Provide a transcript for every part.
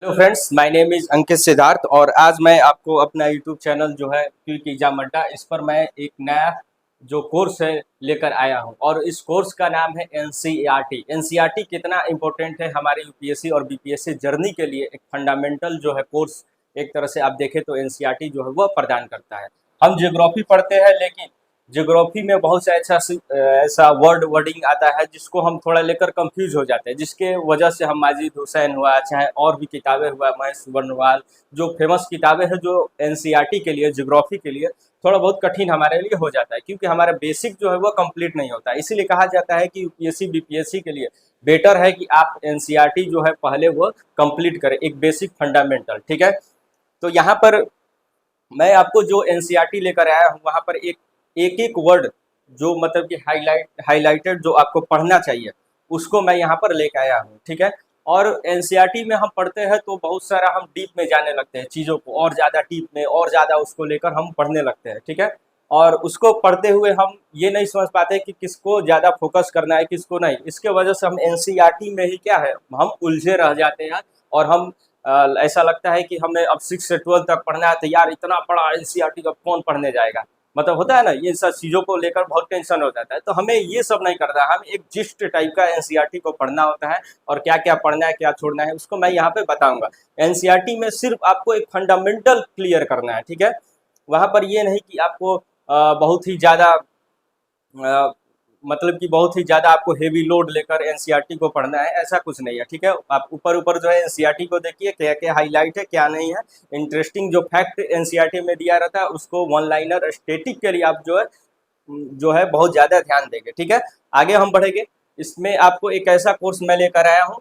Hello friends, my name is Ankit Siddharth और आज मैं आपको अपना यूट्यूब चैनल जो है क्विक एग्जाम अड्डा, इस पर मैं एक नया जो कोर्स है लेकर आया हूं। और इस कोर्स का नाम है एनसीईआरटी। एनसीईआरटी कितना इम्पोर्टेंट है हमारे यूपीएससी और बीपीएससी जर्नी के लिए, एक फंडामेंटल जो है कोर्स एक तरह से आप देखें तो एनसीईआरटी जो है वह प्रदान करता है। हम ज्योग्राफी पढ़ते हैं, लेकिन ज्योग्राफी में बहुत सा ऐसा वर्डिंग आता है जिसको हम थोड़ा लेकर कंफ्यूज हो जाते हैं, जिसके वजह से हम माजिद हुसैन हुआ, चाहे और भी किताबें हुआ, महेश सुबर्णवाल, जो फेमस किताबें हैं जो एनसीईआरटी के लिए, ज्योग्राफी के लिए थोड़ा बहुत कठिन हमारे लिए हो जाता है, क्योंकि हमारा बेसिक जो है वो कंप्लीट नहीं होता। इसीलिए कहा जाता है कि यूपीएससी बीपीएससी के लिए बेटर है कि आप एनसीईआरटी जो है पहले वो कंप्लीट करें, एक बेसिक फंडामेंटल। ठीक है, तो यहाँ पर मैं आपको जो एनसीईआरटी लेकर आया हूँ वहाँ पर एक वर्ड जो मतलब कि हाईलाइटेड जो आपको पढ़ना चाहिए उसको मैं यहाँ पर लेकर आया हूँ। ठीक है, और एनसीईआरटी में हम पढ़ते हैं तो बहुत सारा हम डीप में जाने लगते हैं, चीज़ों को और ज़्यादा डीप में और ज़्यादा उसको लेकर हम पढ़ने लगते हैं। ठीक है, और उसको पढ़ते हुए हम ये नहीं समझ पाते कि किसको ज़्यादा फोकस करना है किसको नहीं। इसके वजह से हम एनसीईआरटी में ही क्या है, हम उलझे रह जाते हैं और हम ऐसा लगता है कि हमें अब 6 से 12 तक पढ़ना है, तो यार इतना बड़ा एनसीईआरटी अब कौन पढ़ने जाएगा, मतलब होता है ना, ये सब चीज़ों को लेकर बहुत टेंशन हो जाता है। तो हमें ये सब नहीं करना है, हमें एक जिस्ट टाइप का एनसीईआरटी को पढ़ना होता है, और क्या क्या पढ़ना है क्या छोड़ना है उसको मैं यहाँ पे बताऊंगा। एनसीईआरटी में सिर्फ आपको एक फंडामेंटल क्लियर करना है। ठीक है, वहाँ पर ये नहीं कि आपको बहुत ही ज़्यादा मतलब कि बहुत ही ज़्यादा आपको हेवी लोड लेकर एनसीईआरटी को पढ़ना है, ऐसा कुछ नहीं है। ठीक है, आप ऊपर ऊपर जो है एनसीईआरटी को देखिए, क्या क्या हाईलाइट है क्या नहीं है, इंटरेस्टिंग जो फैक्ट एनसीईआरटी में दिया रहता है उसको वन लाइनर स्टैटिक के लिए आप जो है बहुत ज़्यादा ध्यान देंगे। ठीक है, आगे हम बढ़ेंगे। इसमें आपको एक ऐसा कोर्स मैं लेकर आया हूँ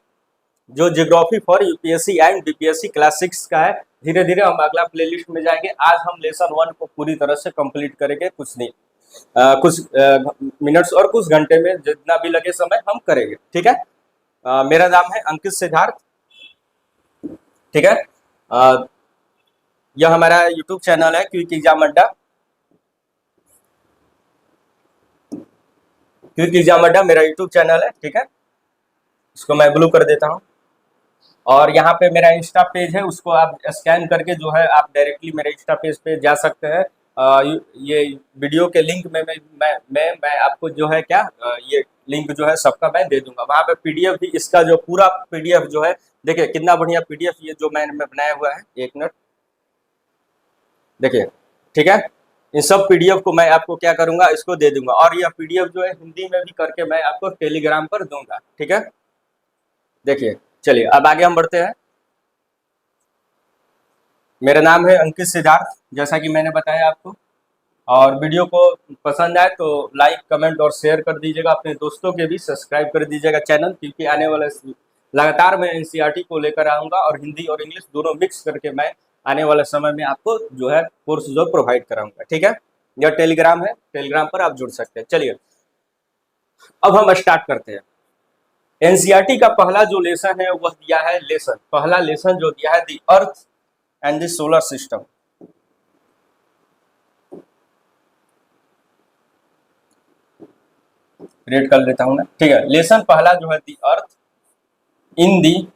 जो geography for UPSC and BPSC class 6 का है। धीरे धीरे हम अगला प्लेलिस्ट में जाएंगे। आज हम लेसन 1 को पूरी तरह से कंप्लीट करेंगे, कुछ नहीं कुछ मिनट्स और कुछ घंटे में जितना भी लगे समय हम करेंगे। ठीक है, मेरा नाम है अंकित सिद्धार्थ। ठीक है, यह हमारा यूट्यूब चैनल है क्विक एग्जाम अड्डा। क्विक एग्जाम अड्डा मेरा यूट्यूब चैनल है। ठीक है, इसको मैं ब्लू कर देता हूँ। और यहाँ पे मेरा इंस्टा पेज है, उसको आप स्कैन करके जो है आप डायरेक्टली मेरे इंस्टा पेज पे जा सकते हैं। ये वीडियो के लिंक में मैं आपको जो है क्या ये लिंक जो है सबका मैं दे दूंगा। वहाँ पे पीडीएफ भी, इसका जो पूरा पीडीएफ जो है, देखिए कितना बढ़िया पीडीएफ ये जो मैंने बनाया हुआ है। एक मिनट देखिए। ठीक है, इन सब पीडीएफ को मैं आपको क्या करूंगा, इसको दे दूंगा, और यह पीडीएफ जो है हिंदी में भी करके मैं आपको टेलीग्राम पर दूंगा। ठीक है, देखिए, चलिए अब आगे हम बढ़ते हैं। मेरा नाम है अंकित सिद्धार्थ, जैसा कि मैंने बताया आपको। और वीडियो को पसंद आए तो लाइक कमेंट और शेयर कर दीजिएगा, अपने दोस्तों के भी सब्सक्राइब कर दीजिएगा चैनल, क्योंकि आने वाले लगातार मैं एनसीईआरटी को लेकर आऊँगा और हिंदी और इंग्लिश दोनों मिक्स करके मैं आने वाले समय में आपको जो है कोर्स जो प्रोवाइड कराऊंगा। ठीक है, यह टेलीग्राम है, टेलीग्राम पर आप जुड़ सकते हैं। चलिए अब हम स्टार्ट करते हैं। एनसीईआरटी का पहला जो लेसन है वह दिया है, पहला लेसन जो दिया है, the earth and the solar system. Read कर लेता हूं मैं। ठीक है, लेसन पहला जो है, the earth in the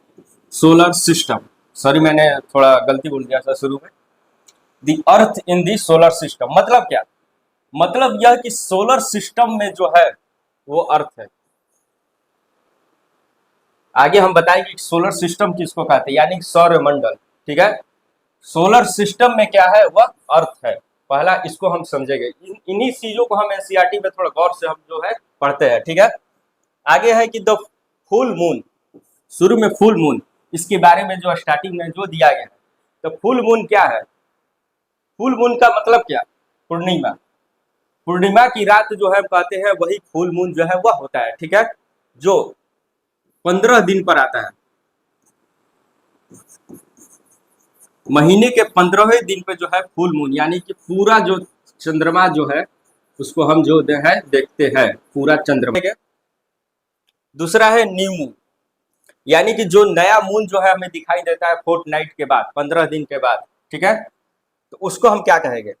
solar system. Sorry, मैंने थोड़ा गलती बोल दिया था शुरू में। दी अर्थ इन दी सोलर सिस्टम मतलब क्या, मतलब यह कि सोलर सिस्टम में जो है वो अर्थ है। आगे हम बताएंगे कि सोलर सिस्टम किसको कहते हैं, यानी सौरमंडल। ठीक है, सोलर सिस्टम में क्या है, वह अर्थ है। पहला इसको हम समझेंगे, इन्हीं चीजों को हम एनसीईआरटी में थोड़ा गौर से हम जो है पढ़ते हैं। ठीक है, आगे है कि द फुल मून, शुरू में फुल मून, इसके बारे में जो स्टार्टिंग में जो दिया गया है। तो फुल मून क्या है, फुल मून का मतलब क्या, पूर्णिमा। पूर्णिमा की रात जो है कहते हैं वही फुल मून जो है वह होता है। ठीक है, जो 15 दिन पर आता है, महीने के 15वें दिन पे जो है फुल मून, यानी कि पूरा जो चंद्रमा जो है उसको हम जो है देखते हैं, पूरा चंद्रमा। दूसरा है न्यू मून, यानी कि जो नया मून जो है हमें दिखाई देता है फोर्टनाइट के बाद, 15 दिन के बाद। ठीक है, तो उसको हम क्या कहेंगे,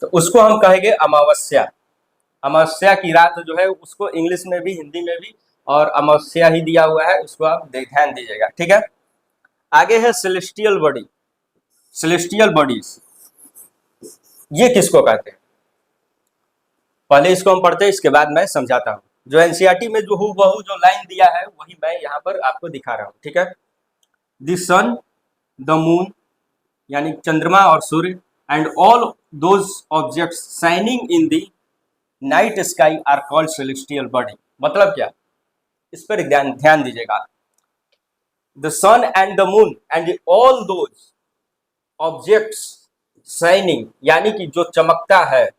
तो उसको हम कहेंगे अमावस्या। अमावस्या की रात जो है उसको इंग्लिश में भी हिंदी में भी और अमावस्या ही दिया हुआ है, उसको आप ध्यान दीजिएगा। ठीक है, आगे है सेलेस्टियल बॉडी। सेलेस्टियल बॉडीज ये किसको कहते हैं, पहले इसको हम पढ़ते हैं, इसके बाद मैं समझाता हूं। जो एनसीईआरटी में जो हूबहू जो लाइन दिया है वही मैं यहाँ पर आपको दिखा रहा हूँ, ठीक है। द सन, द मून यानी चंद्रमा और सूर्य, and all those objects shining in the night sky are called celestial body. मतलब क्या, इस पर ध्यान दीजिएगा। The sun and the moon and all those objects shining यानी कि जो चमकता है,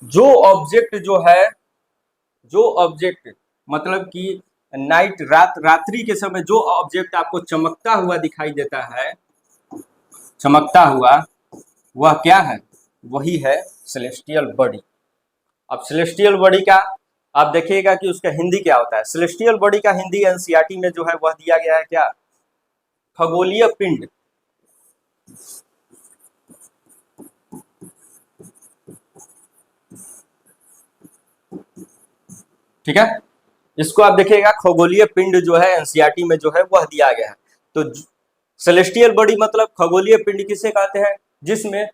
जो ऑब्जेक्ट जो है, जो ऑब्जेक्ट मतलब कि नाइट रात्रि के समय जो ऑब्जेक्ट आपको चमकता हुआ दिखाई देता है, चमकता हुआ, वह क्या है, वही है सेलेस्टियल बॉडी। अब सेलेस्टियल बॉडी का आप देखिएगा कि उसका हिंदी क्या होता है। सेलेस्टियल बॉडी का हिंदी एनसीईआरटी में जो है वह दिया गया है क्या, खगोलीय पिंड। ठीक है, इसको आप देखिएगा खगोलीय पिंड जो है एनसीईआरटी में जो है वह दिया गया है। तो सेलेस्टियल बॉडी मतलब खगोलीय पिंड किसे कहते हैं, जिसमें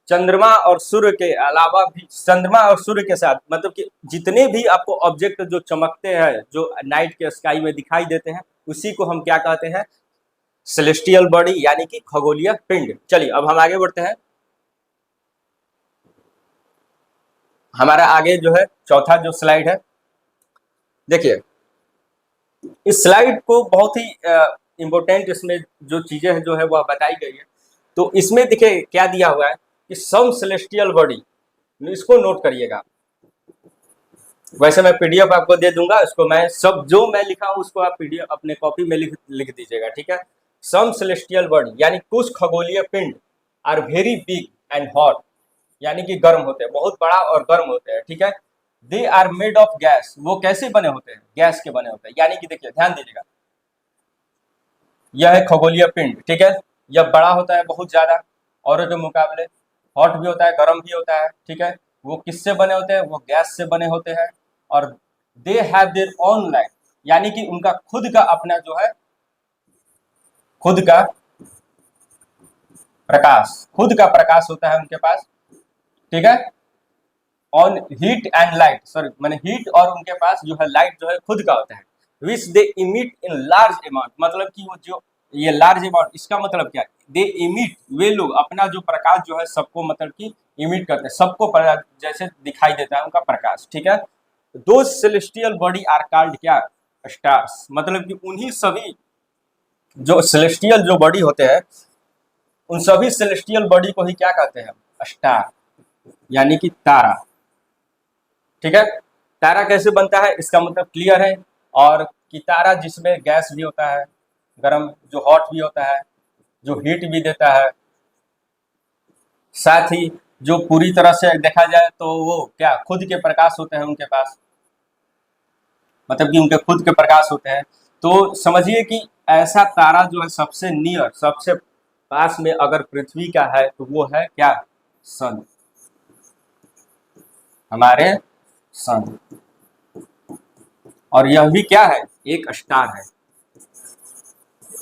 चंद्रमा और सूर्य के अलावा भी, चंद्रमा और सूर्य के साथ मतलब कि जितने भी आपको ऑब्जेक्ट जो चमकते हैं, जो नाइट के स्काई में दिखाई देते हैं, उसी को हम क्या कहते हैं, सेलेस्टियल बॉडी यानी कि खगोलीय पिंड। चलिए अब हम आगे बढ़ते हैं। हमारा आगे जो है चौथा जो स्लाइड है, देखिए इस स्लाइड को बहुत ही इंपॉर्टेंट, इसमें जो चीजें हैं जो है वह बताई गई है। तो इसमें देखिए क्या दिया हुआ है कि सम सेलेस्टियल बॉडी, इसको नोट करिएगा। वैसे मैं पीडीएफ आपको दे दूंगा, इसको मैं सब जो मैं लिखा हूं उसको आप पीडीएफ अपने कॉपी में लिख दीजिएगा, ठीक है। सम सेलेस्टियल बॉडी यानी कुछ खगोलीय पिंड are very big and hot, यानी कि गर्म होते हैं, बहुत बड़ा और गर्म होते हैं, ठीक है। They are made of gas, वो कैसे बने होते हैं, गैस के बने होते हैं। यानी कि देखिए ध्यान दीजिएगा, यह है खगोलीय पिंड, ठीक है। यह बड़ा होता है बहुत ज्यादा, औरों के मुकाबले हॉट भी होता है, गर्म भी होता है, ठीक है। वो किससे बने होते हैं, वो गैस से बने होते हैं। और they have their own light, यानी कि उनका खुद का अपना जो है, खुद का प्रकाश, खुद का प्रकाश होता है उनके पास, ठीक है। On heat and light, sorry मैंने हीट, और उनके पास जो है लाइट जो है खुद का होता है। विच दे इमिट इन लार्ज अमाउंट, मतलब कि वो जो ये लार्ज अमाउंट, इसका मतलब क्या है, दे इमिट, वे लोग अपना जो प्रकाश जो है सबको मतलब कि इमिट करते हैं, सबको जैसे दिखाई देता है उनका प्रकाश, ठीक है। दो सेलेस्टियल बॉडी आर कॉल्ड क्या, स्टार्स, मतलब कि उन्हीं सभी जो सेलेस्टियल जो बॉडी होते हैं, उन सभी सेलेस्टियल बॉडी को ही क्या कहते हैं, स्टार, यानी कि तारा, ठीक है। तारा कैसे बनता है इसका मतलब क्लियर है, और कि तारा जिसमें गैस भी होता है, गर्म जो हॉट भी होता है, जो हीट भी देता है, साथ ही जो पूरी तरह से देखा जाए तो वो क्या, खुद के प्रकाश होते हैं उनके पास, मतलब कि उनके खुद के प्रकाश होते हैं। तो समझिए कि ऐसा तारा जो है सबसे नियर, सबसे पास में अगर पृथ्वी का है तो वो है क्या, सन, हमारे सन। और यह भी क्या है, एक स्टार है,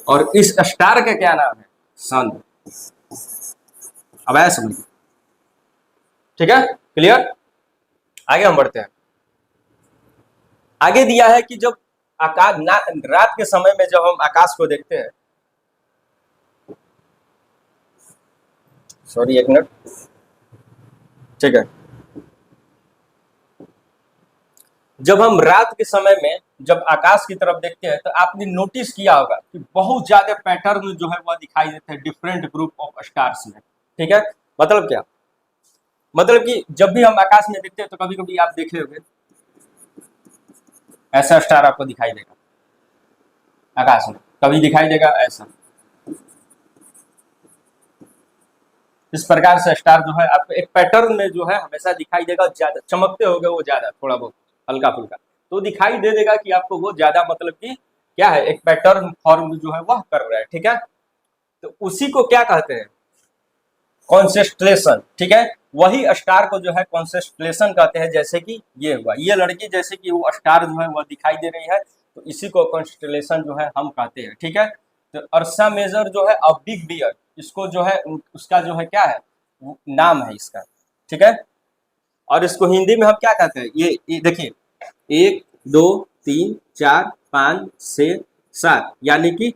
और इस स्टार का क्या नाम है, सन। अब आया समझ, ठीक है, क्लियर। आगे हम बढ़ते हैं। आगे दिया है कि जब आकाश रात के समय में जब हम आकाश को देखते हैं, सॉरी एक मिनट, ठीक है, जब हम रात के समय में जब आकाश की तरफ देखते हैं तो आपने नोटिस किया होगा कि बहुत ज्यादा पैटर्न जो है वह दिखाई देते हैं डिफरेंट ग्रुप ऑफ स्टार्स में, ठीक है। मतलब क्या, मतलब कि जब भी हम आकाश में देखते हैं तो कभी कभी आप देखे होंगे ऐसा स्टार आपको दिखाई देगा आकाश में, कभी दिखाई देगा ऐसा, इस प्रकार से स्टार जो है आपको एक पैटर्न में जो है हमेशा दिखाई देगा, ज्यादा चमकते होंगे वो, ज्यादा थोड़ा बहुत हल्का फुल्का तो दिखाई दे देगा कि आपको वो ज्यादा मतलब कि क्या है, एक पैटर्न फॉर्म जो है वह कर रहा है, ठीक है। तो उसी को क्या कहते हैं, कॉन्सेस्ट्रेशन, ठीक है। वही स्टार को जो है कॉन्सेस्ट्रेशन कहते हैं। जैसे कि ये हुआ, ये लड़की जैसे कि वो स्टार जो है वह दिखाई दे रही है, तो इसी को कॉन्स्टेलेशन जो है हम कहते हैं, ठीक है। तो अर्सा मेजर जो है अ बिग डियर, इसको जो है उसका जो है क्या है, नाम है इसका, ठीक है। और इसको हिंदी में हम क्या कहते हैं, ये देखिए 1 2 3 4 5 6 7, यानी कि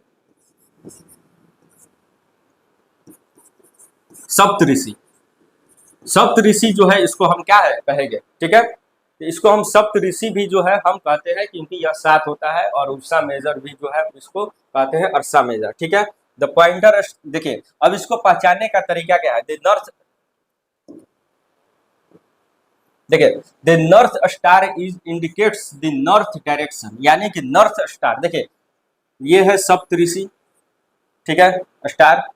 सप्तऋषि। सप्तऋषि जो है इसको हम क्या है कहेंगे, ठीक है। तो इसको हम सप्तऋषि भी जो है हम कहते हैं, क्योंकि यह 7 होता है, और उर्सा मेजर भी जो है इसको कहते हैं अर्सा मेजर, ठीक है। द पॉइंटर, देखिए अब इसको पहचानने का तरीका क्या है, द नॉर्थ, देखिए the north star is indicates the north direction, यानी कि नॉर्थ स्टार, देखिए ये है सप्तऋषि, ठीक है, स्टार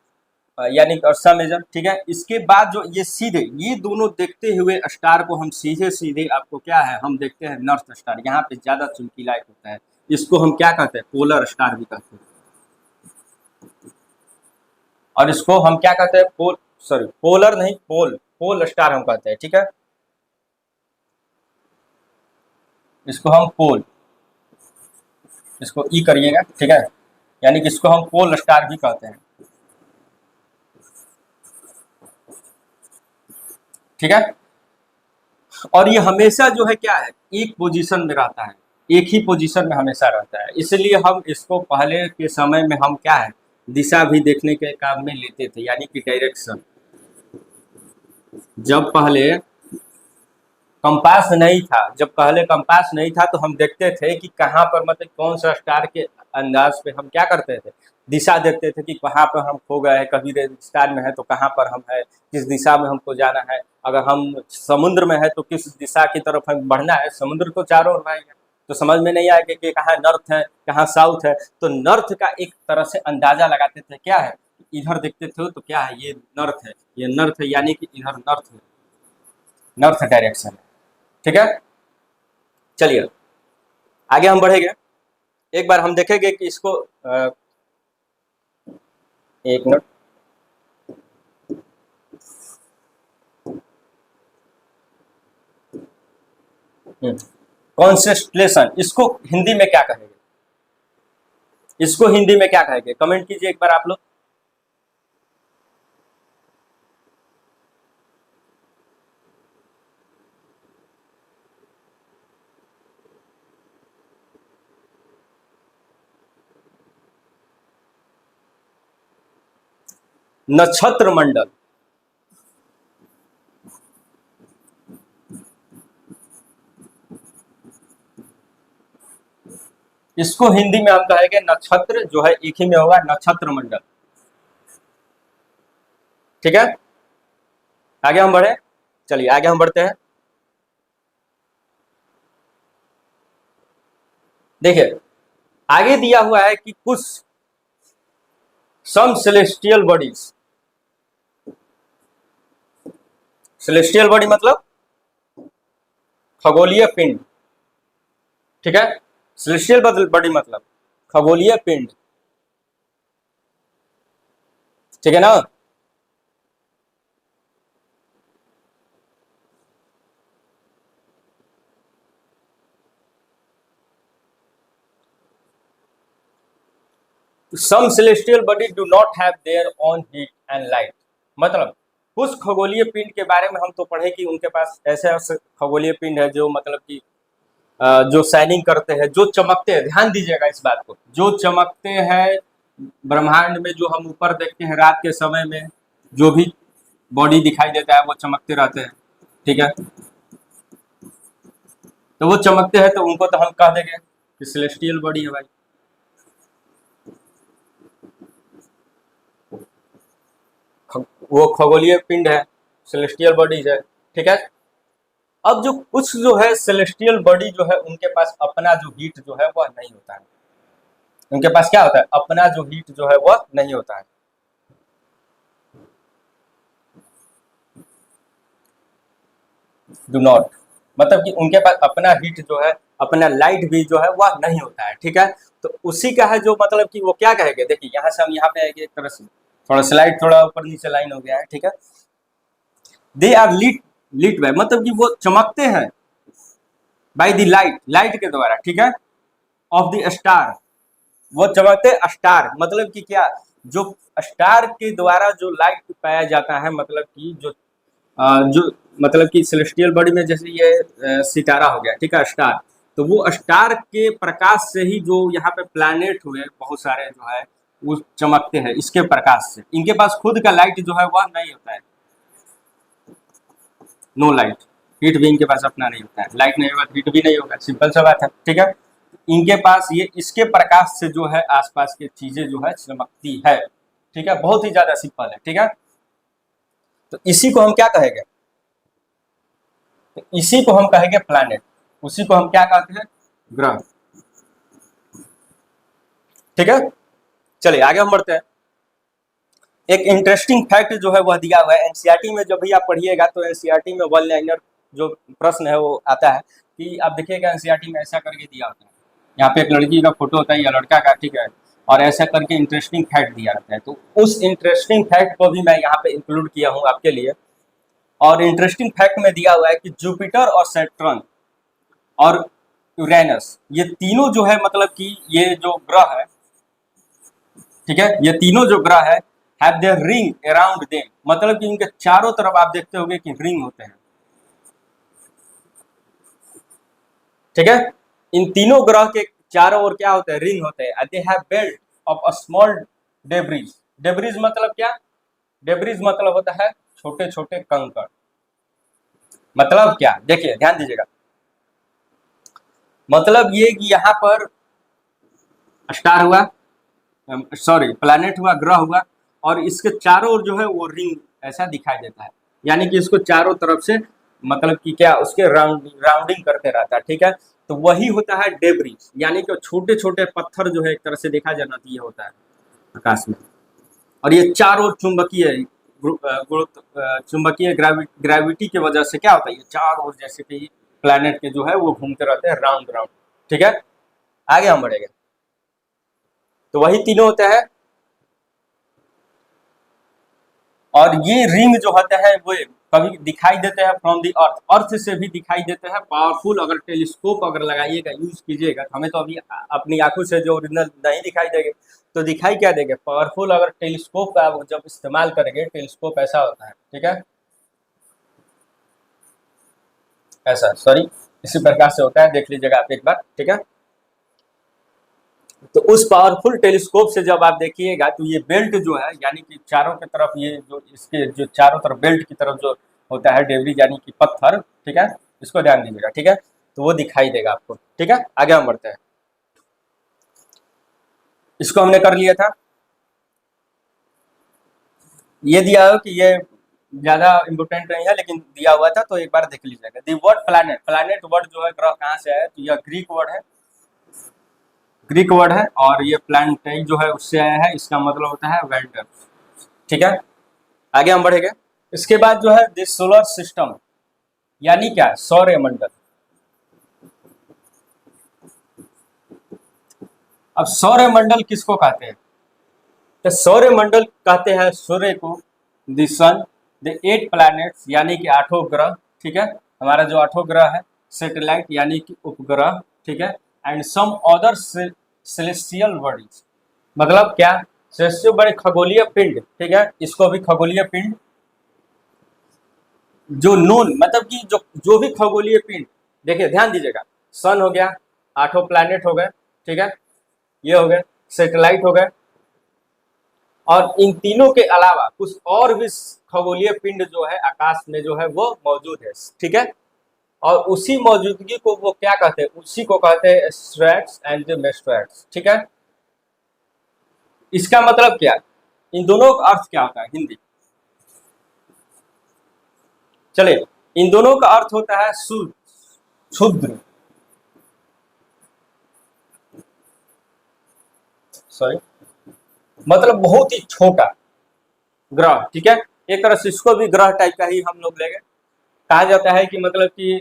यानी कि अर्सा मेजर, ठीक है। इसके बाद जो ये सीधे ये दोनों देखते हुए स्टार को हम सीधे सीधे आपको क्या है हम देखते हैं नॉर्थ स्टार, यहाँ पे ज्यादा चमकीला होता है, इसको हम क्या कहते हैं पोलर स्टार भी कहते हैं, और इसको हम क्या कहते हैं पोलर नहीं, पोल स्टार हम कहते हैं, ठीक है। इसको हम पोल, इसको ई करिएगा, ठीक है, यानी कि इसको हम पोल स्टार भी कहते हैं, ठीक है। और ये हमेशा जो है क्या है एक पोजीशन में रहता है, एक ही पोजीशन में हमेशा रहता है, इसलिए हम इसको पहले के समय में हम क्या है दिशा भी देखने के काम में लेते थे, यानी कि डायरेक्शन। जब पहले कंपास नहीं था, जब पहले कंपास नहीं था तो हम देखते थे कि कहाँ पर मतलब कौन सा स्टार के अंदाज पे हम क्या करते थे दिशा देखते थे कि कहाँ पर हम खो गए हैं, कभी रेगिस्तान में है तो कहाँ पर हम है, किस दिशा में हमको जाना है, अगर हम समुद्र में है तो किस दिशा की तरफ हमें बढ़ना है, समुद्र तो चारों ओर रहेगा, तो समझ में नहीं आएगा कि कहाँ नॉर्थ है कहाँ साउथ है। तो नॉर्थ का एक तरह से अंदाजा लगाते थे, क्या है इधर देखते थे तो क्या है ये नॉर्थ है, ये नॉर्थ है, यानी कि इधर नॉर्थ है, नॉर्थ डायरेक्शन है, ठीक है। चलिए आगे हम बढ़ेंगे, एक बार हम देखेंगे कि इसको एक मिनट, कॉन्स्टेलेशन, इसको हिंदी में क्या कहेंगे, इसको हिंदी में क्या कहेंगे, कमेंट कीजिए एक बार आप लोग। नक्षत्र मंडल, इसको हिंदी में हम कहेंगे नक्षत्र, जो है एक ही में होगा नक्षत्र मंडल, ठीक है। आगे हम बढ़े, चलिए आगे हम बढ़ते हैं। देखिए आगे दिया हुआ है कि कुछ सम सेलेस्टियल बॉडीज, सेलेस्टियल बॉडी मतलब खगोलीय पिंड, ठीक है। सेलेस्टियल बॉडी मतलब खगोलीय पिंड, ठीक है ना। Some celestial body do not have their own heat and light, मतलब कुछ खगोलीय पिंड के बारे में हम तो पढ़े कि उनके पास ऐसे ऐसे खगोलीय पिंड है जो मतलब कि जो शाइनिंग करते हैं, जो चमकते हैं, ध्यान दीजिएगा इस बात को, जो चमकते हैं ब्रह्मांड में, जो हम ऊपर देखते हैं रात के समय में जो भी बॉडी दिखाई देता है वो चमकते रहते हैं, ठीक है। तो वो चमकते हैं तो उनको तो हम कह देंगे कि सेलेस्टियल बॉडी है भाई, वो खगोलीय पिंड है, सेलेस्टियल बॉडीज है, ठीक है। अब जो कुछ जो है सेलेस्टियल बॉडी जो है उनके पास अपना जो हीट जो है वह नहीं होता है, उनके पास क्या होता है अपना जो हीट जो है वह नहीं होता है, डू नॉट, मतलब कि उनके पास अपना हीट जो है अपना लाइट भी जो है वह नहीं होता है, ठीक है। तो उसी का है जो मतलब कि वो क्या कहेंगे, देखिए यहाँ से हम यहाँ पे आएंगे, एक तरह से थोड़ा स्लाइड थोड़ा ऊपर नीचे लाइन हो गया है, ठीक है। दे आर लीट बाय, मतलब कि वो चमकते हैं बाय द लाइट, लाइट के द्वारा, ठीक है। ऑफ द स्टार, वो चमकते स्टार मतलब कि क्या, जो स्टार के द्वारा जो लाइट पाया जाता है, मतलब कि जो मतलब कि सेलेस्टियल बॉडी में जैसे ये सितारा हो गया, ठीक है, स्टार, तो वो स्टार के प्रकाश से ही जो यहाँ पे प्लैनेट हुए बहुत सारे जो है वो चमकते हैं इसके प्रकाश से। इनके पास खुद का लाइट जो है वह नहीं होता है, नो लाइट, हीट भी इनके पास अपना नहीं होता है, लाइट नहीं होगा हीट भी नहीं होगा, सिंपल सा बात है, ठीक है। इनके पास ये इसके प्रकाश से जो है आसपास की चीजें जो है चमकती है, ठीक है, बहुत ही ज्यादा सिंपल है, ठीक है। तो इसी को हम क्या कहेंगे, तो इसी को हम कहेंगे प्लैनेट, उसी को हम क्या कहते हैं, ग्रह, ठीक है। चलिए आगे हम बढ़ते हैं। एक इंटरेस्टिंग फैक्ट जो है वह दिया हुआ है एनसीईआरटी में, जब भी आप पढ़िएगा तो एनसीईआरटी में वन लाइनर जो प्रश्न है वो आता है कि आप देखिएगा एनसीईआरटी में ऐसा करके दिया होता है, यहाँ पे एक लड़की का फोटो होता है या लड़का का, ठीक है, और ऐसा करके इंटरेस्टिंग फैक्ट दिया रहता है, तो उस इंटरेस्टिंग फैक्ट को भी मैं यहाँ पे इंक्लूड किया हूँ आपके लिए। और इंटरेस्टिंग फैक्ट में दिया हुआ है कि जुपिटर और सैटर्न और यूरेनस, ये तीनों जो है मतलब कि ये जो ग्रह है, ठीक है, ये तीनों जो ग्रह है have their ring around them, मतलब कि इनके चारों तरफ आप देखते होंगे कि रिंग होते हैं, ठीक है। इन तीनों ग्रह के चारों ओर क्या होते हैं, रिंग होते हैं। They have belt of a small debris, debris मतलब क्या, डेब्रिज मतलब होता है छोटे छोटे कंकड़, मतलब क्या, देखिए ध्यान दीजिएगा, मतलब ये कि यहाँ पर स्टार हुआ, सॉरी प्लैनेट हुआ, ग्रह हुआ, और इसके चारों ओर जो है वो रिंग ऐसा दिखाई देता है, यानी कि इसको चारों तरफ से मतलब कि क्या उसके राउंडिंग करते रहता है, ठीक है। तो वही होता है डेब्रिज, यानी कि छोटे छोटे पत्थर जो है एक तरह से देखा जाना तो ये होता है आकाश में, और ये चारों ओर चुंबकीय चुंबकीय ग्रेविटी की वजह से क्या होता है, ये चारों ओर जैसे कि प्लैनेट के जो है वो घूमते रहते हैं राउंड राउंड, ठीक है। आगे हम बढ़ेंगे, तो वही तीनों होते हैं, और ये रिंग जो होते हैं वो कभी दिखाई देते हैं फ्रॉम दी अर्थ, अर्थ से भी दिखाई देते हैं पावरफुल, अगर टेलीस्कोप अगर लगाइएगा यूज कीजिएगा, हमें तो अभी अपनी आंखों से जो ओरिजिनल नहीं दिखाई देंगे, तो दिखाई क्या देंगे, पावरफुल अगर टेलीस्कोप का जब इस्तेमाल करेंगे, टेलीस्कोप ऐसा होता है, ठीक है, ऐसा, सॉरी इसी प्रकार से होता है, देख लीजिएगा आप एक बार, ठीक है। तो उस पावरफुल टेलीस्कोप से जब आप देखिएगा तो ये बेल्ट जो है, यानी कि चारों की तरफ ये जो इसके जो चारों तरफ बेल्ट की तरफ जो होता है डेब्रिज यानी कि पत्थर, ठीक है, इसको ध्यान दीजिएगा, ठीक है, तो वो दिखाई देगा आपको, ठीक है। आगे हम बढ़ते हैं, इसको हमने कर लिया था, ये दिया हो कि ये ज्यादा इंपोर्टेंट नहीं है लेकिन दिया हुआ था, तो एक बार देख लीजिएगा। The word planet, planet word जो है ग्रह कहाँ से आया, तो यह ग्रीक वर्ड है, ग्रीक वर्ड है, और ये प्लैनेटाइज जो है उससे आया है, इसका मतलब होता है वेल्डर, ठीक है। आगे हम बढ़ेंगे, इसके बाद जो है दिस सोलर सिस्टम, यानी क्या, सौर मंडल। अब सौर मंडल किसको कहते हैं, तो सौर मंडल कहते हैं सूर्य को, द सन, द 8 प्लैनेट्स यानी कि 8 ग्रह, ठीक है, हमारा जो 8 ग्रह है, सैटेलाइट यानी कि उपग्रह, ठीक है, and some other celestial bodies, मतलब क्या, सेलेस्टियल बड़े खगोलीय पिंड, ठीक है, इसको भी खगोलीय पिंड, जो नून मतलब कि जो भी खगोलीय पिंड, देखिए ध्यान दीजिएगा, सन हो गया, 8 प्लैनेट हो गए, ठीक है, ये हो गए सैटेलाइट हो गए, और इन तीनों के अलावा कुछ और भी खगोलीय पिंड जो है आकाश में जो है वो मौजूद है, ठीक है, और उसी मौजूदगी को वो क्या कहते हैं, उसी को कहते हैं एस्ट्रोइड्स एंड मेस्ट्रोइड्स, ठीक है। इसका मतलब क्या, इन दोनों का अर्थ क्या होता है हिंदी, चलिए, इन दोनों का अर्थ होता है क्षुद्र, सॉरी मतलब बहुत ही छोटा ग्रह, ठीक है, एक तरह से इसको भी ग्रह टाइप का ही हम लोग लेंगे। कहा जाता है कि मतलब कि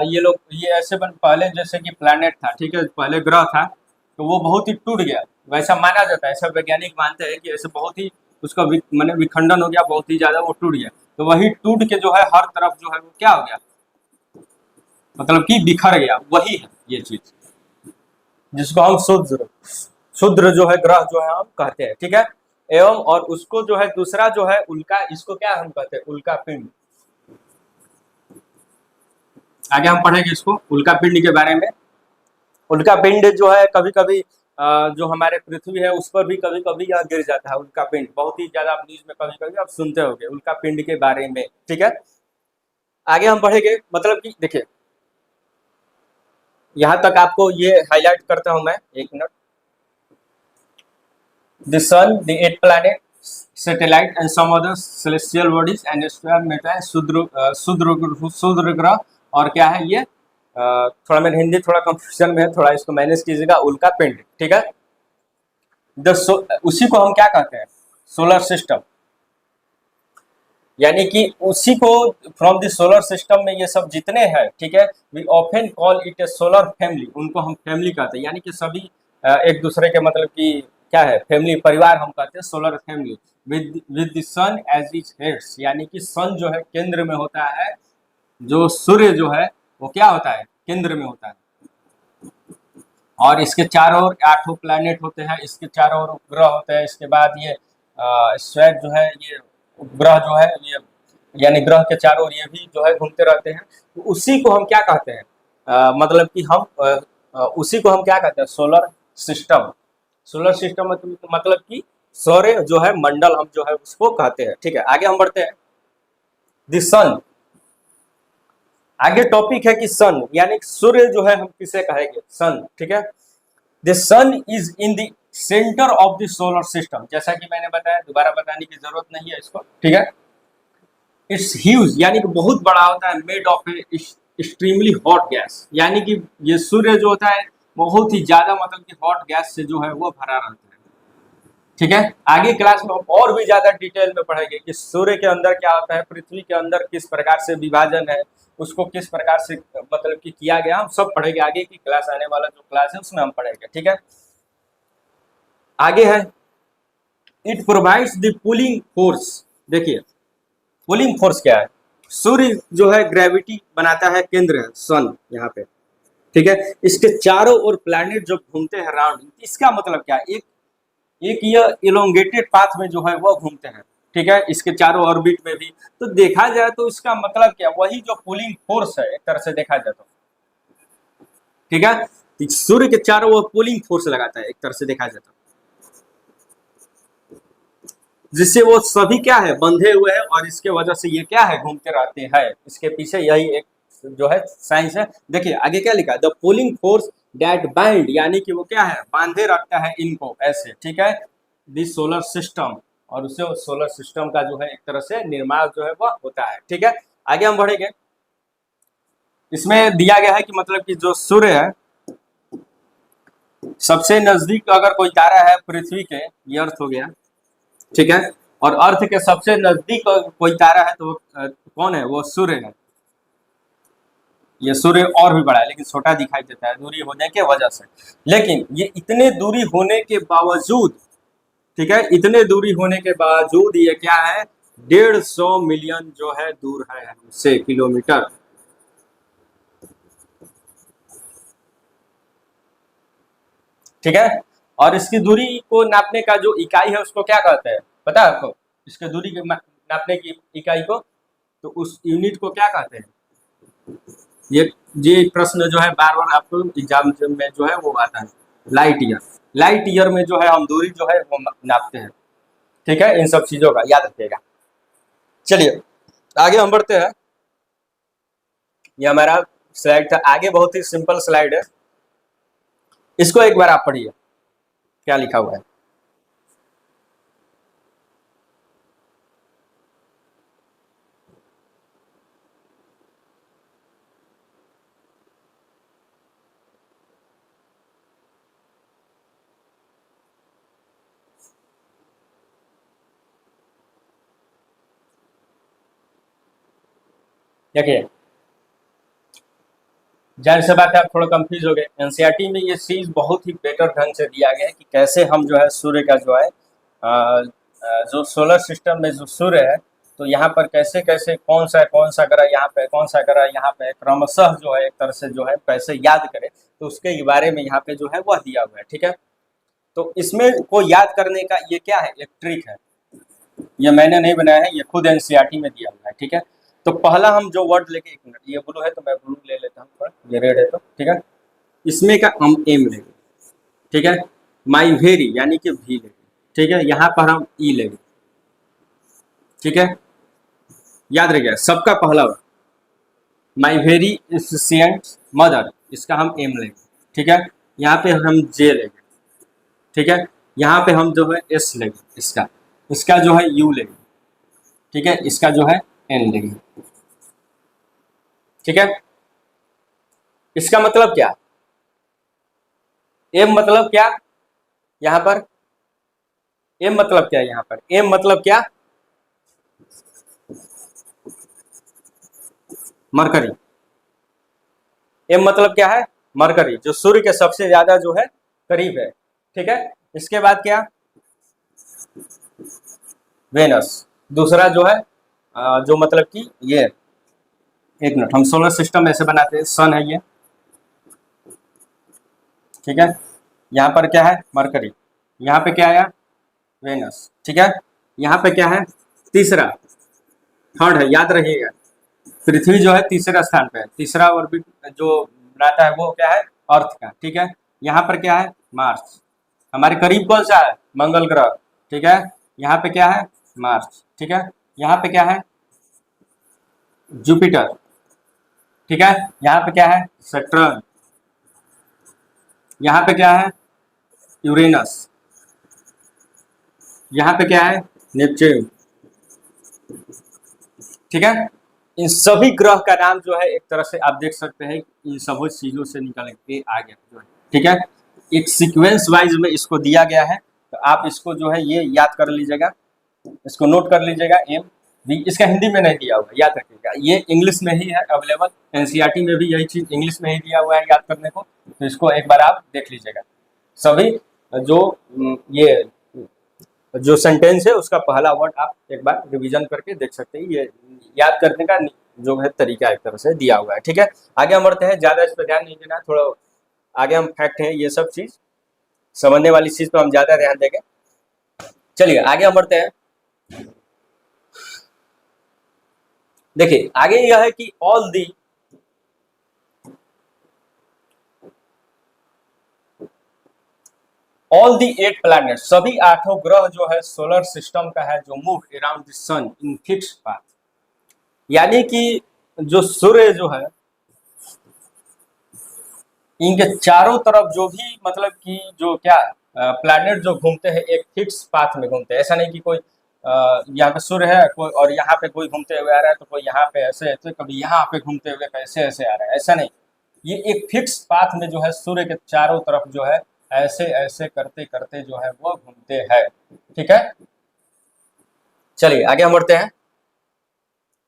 ये लोग ये ऐसे पहले जैसे कि प्लैनेट था, ठीक है, पहले ग्रह था, तो वो बहुत ही टूट गया, वैसा माना जाता है, सब वैज्ञानिक मानते हैं कि ऐसे बहुत ही उसका मैंने विखंडन हो गया, बहुत ही ज्यादा वो टूट गया, तो वही टूट के जो है हर तरफ जो है वो क्या हो गया, मतलब कि बिखर गया, वही है ये चीज, जिसको हम शुद्र शुद्र जो है ग्रह जो है हम कहते हैं, ठीक है। एवं और उसको जो है दूसरा जो है उल्का, इसको क्या हम कहते हैं, उल्का पिंड। आगे हम पढ़ेंगे इसको उल्का पिंड के बारे में। उल्का पिंड जो है कभी कभी जो हमारे पृथ्वी है उस पर भी कभी कभी यह गिर जाता है उल्का पिंड, बहुत ही ज्यादा आप न्यूज में कभी कभी आप सुनते होंगे उल्का पिंड के बारे में, ठीक है। आगे हम बढ़ेंगे, मतलब कि देखिए यहां तक आपको ये हाईलाइट करता हूं मैं, एक minute. The sun, the 8 planet, satellite and some other celestial bodies and star मिलता है शुद्र ग्रह। और क्या है ये, थोड़ा मेरे हिंदी थोड़ा कंफ्यूजन में है, थोड़ा इसको मैनेज कीजिएगा। उल्का पिंड, ठीक है। उसी को हम क्या कहते हैं, सोलर सिस्टम, यानी कि उसी को फ्रॉम द सोलर सिस्टम में ये सब जितने हैं, ठीक है, we often call it a solar family, उनको हम फैमिली कहते हैं, यानी कि सभी एक दूसरे के मतलब कि क्या है, फैमिली, परिवार हम कहते हैं, solar family. With the sun as is heads, यानी कि सन जो है केंद्र में होता है, जो सूर्य जो है वो क्या होता है, केंद्र में होता है। और इसके चारों ओर 8 प्लैनेट होते हैं, इसके चारों ओर ग्रह होते हैं। इसके बाद ये श्वेत जो है, ये ग्रह जो है ये, यानी ग्रह के चारों ओर ये भी जो है घूमते रहते हैं। तो उसी को हम क्या कहते हैं, मतलब कि हम उसी को हम क्या कहते हैं, सोलर सिस्टम। सोलर सिस्टम मतलब कि सौर्य जो है मंडल हम जो है उसको कहते हैं, ठीक है। आगे हम बढ़ते हैं। द सन, आगे टॉपिक है कि सन, यानी सूर्य जो है हम किसे कहेंगे, सन, ठीक है। The sun is in the centre of the solar system, जैसा कि मैंने बताया, दोबारा बताने की जरूरत नहीं है इसको, ठीक है। इट्स ह्यूज, यानी कि बहुत बड़ा होता है, made of A extremely hot gas, यानी कि ये सूर्य जो होता है बहुत ही ज्यादा मतलब कि हॉट गैस से जो है वो भरा रहता है, ठीक है। आगे क्लास में हम और भी ज्यादा डिटेल में पढ़ेंगे कि सूर्य के अंदर क्या होता है, पृथ्वी के अंदर किस प्रकार से विभाजन है, उसको किस प्रकार से मतलब कि किया गया, हम सब पढ़ेंगे। आगे की क्लास, आने वाला जो क्लास है उसमें हम पढ़ेंगे, ठीक है। आगे है, it provides the pulling force. देखिए पुलिंग फोर्स क्या है, सूर्य जो है ग्रेविटी बनाता है, केंद्र है सन यहाँ पे, ठीक है। इसके चारों ओर प्लैनेट जो घूमते हैं राउंड, इसका मतलब क्या है, एक ये इलोंगेटेड पाथ में जो है वो घूमते हैं, ठीक है, इसके चारों ऑर्बिट में भी। तो देखा जाए तो इसका मतलब क्या, वही जो पुलिंग फोर्स है एक तरह से देखा जाए तो, ठीक है। सूर्य के चारों ओर पुलिंग फोर्स लगाता है एक तरह से देखा जाए तो, जिससे वो सभी क्या है, बंधे हुए हैं, और इसके वजह से ये क्या है, घूमते रहते हैं। इसके पीछे यही एक जो है साइंस है। देखिए आगे क्या लिखा है, the pulling force that bind, यानी कि वो क्या है, बांधे रखता है इनको ऐसे, ठीक है, दिस सोलर सिस्टम। और उससे सोलर सिस्टम का जो है एक तरह से निर्माण जो है वह होता है, ठीक है। आगे हम बढ़ेंगे, इसमें दिया गया है कि मतलब कि जो सूर्य है सबसे नजदीक अगर कोई तारा है पृथ्वी के, ये अर्थ हो गया, ठीक है, और अर्थ के सबसे नजदीक कोई तारा है तो कौन है, वो सूर्य है। ये सूर्य और भी बड़ा है लेकिन छोटा दिखाई देता है दूरी होने के वजह से, लेकिन ये इतने दूरी होने के बावजूद, ठीक है, इतने दूरी होने के बावजूद ये क्या है, 150 मिलियन जो है दूर है हमसे, किलोमीटर, ठीक है। और इसकी दूरी को नापने का जो इकाई है उसको क्या कहते हैं, पता है आपको, इसके दूरी के नापने की इकाई को, तो उस यूनिट को क्या कहते हैं। ये प्रश्न जो है बार बार आपको एग्जाम में जो है वो आता है, लाइट ईयर। लाइट ईयर में जो है हम दूरी जो है वो नापते हैं, ठीक है। इन सब चीजों का याद रखिएगा। चलिए आगे हम बढ़ते हैं, ये हमारा स्लाइड था, आगे बहुत ही सिंपल स्लाइड है, इसको एक बार आप पढ़िए क्या लिखा हुआ है। देखिए जाहिर सी बात है आप थोड़ा कंफ्यूज हो गए, एनसीईआरटी में ये चीज बहुत ही बेटर ढंग से दिया गया है कि कैसे हम जो है सूर्य का जो है जो सोलर सिस्टम में जो सूर्य है तो यहाँ पर कैसे कैसे कौन सा ग्रह यहाँ पे, कौन सा ग्रह यहाँ पे, क्रमशः जो है एक तरह से जो है कैसे याद करें, तो उसके बारे में यहाँ पे जो है वह दिया हुआ है। ठीक है, तो इसमें को याद करने का ये क्या है, एक ट्रिक है, ये मैंने नहीं बनाया है, ये खुद एनसीईआरटी में दिया हुआ है। ठीक है, तो पहला हम जो वर्ड लेके, एक मिनट, ये ब्लू है तो मैं ब्लू ले लेता हूँ, ये रेड है तो ठीक है, इसमें का हम एम लेंगे। ठीक है, माई वेरी यानी कि भी लेंगे। ठीक है, यहाँ पर हम ई लेंगे। ठीक है, याद रखिएगा सबका पहला word, my very efficient mother, इसका हम एम लेंगे। ठीक है, यहाँ पे हम जे लेंगे। ठीक है, यहाँ पे हम जो है एस लेंगे, इसका जो है यू लेंगे। ठीक है, इसका जो है एन लेंगे। ठीक है, इसका मतलब क्या, एम मतलब क्या, यहाँ पर एम मतलब क्या, यहाँ पर एम मतलब क्या, मरकरी। एम मतलब क्या है, मरकरी, जो सूर्य के सबसे ज्यादा जो है करीब है। ठीक है, इसके बाद क्या, वेनस, दूसरा जो है जो मतलब कि ये, एक मिनट, हम सोलर सिस्टम ऐसे बनाते हैं, सन है ये। ठीक है, यहाँ पर क्या है, मरकरी, यहाँ पे क्या आया, वेनस। ठीक है, यहाँ पे क्या है, तीसरा, थर्ड है, याद रखिएगा, पृथ्वी जो है तीसरा स्थान पे है, तीसरा ऑर्बिट जो बनाता है वो क्या है, अर्थ का। ठीक है, यहाँ पर क्या है, मार्स, हमारे करीब कौन सा है, मंगल ग्रह। ठीक है, यहाँ पे क्या है, मार्स। ठीक है, यहाँ पे क्या है, जुपिटर। ठीक है, यहाँ पे क्या है, सैटर्न, यहाँ पे क्या है, यूरेनस, यहाँ पे क्या है, नेपच्यून। ठीक है, इन सभी ग्रह का नाम जो है एक तरह से आप देख सकते हैं इन सभी चीजों से निकल के आ गया जो है। ठीक है, एक सीक्वेंस वाइज में इसको दिया गया है, तो आप इसको जो है ये याद कर लीजिएगा, इसको नोट कर लीजिएगा। एम भी इसका हिंदी में नहीं दिया हुआ, याद रखिएगा, ये इंग्लिश में ही है अवेलेबल, एनसीईआरटी में भी यही चीज इंग्लिश में ही दिया हुआ है याद करने को, तो इसको एक बार आप देख लीजिएगा। सभी जो ये जो सेंटेंस है उसका पहला वर्ड आप एक बार रिवीजन करके देख सकते हैं, ये याद करने का जो है तरीका एक तरह से दिया हुआ है। ठीक है, आगे हम बढ़ते हैं, ज्यादा इस पर ध्यान नहीं देना, थोड़ा आगे हम फैक्ट है ये सब चीज समझने वाली चीज पर हम ज्यादा ध्यान देंगे। चलिए आगे हम बढ़ते हैं। देखिए आगे यह है कि ऑल दी 8 प्लैनेट, सभी 8 ग्रह जो है सोलर सिस्टम का है, जो move around the sun in fixed path, यानी कि जो सूर्य जो है इनके चारों तरफ जो भी मतलब कि जो क्या प्लैनेट जो घूमते हैं एक फिक्स पाथ में घूमते हैं, ऐसा नहीं कि कोई यहाँ पे सूर्य है कोई और यहाँ पे कोई घूमते हुए आ रहा है तो कोई यहाँ पे ऐसे ऐसे, कभी यहाँ पे घूमते हुए कैसे ऐसे आ रहा है, ऐसा नहीं, ये एक फिक्स पाथ में जो है सूर्य के चारों तरफ जो है ऐसे ऐसे करते करते जो है वो घूमते हैं। ठीक है, चलिए आगे हम बढ़ते हैं,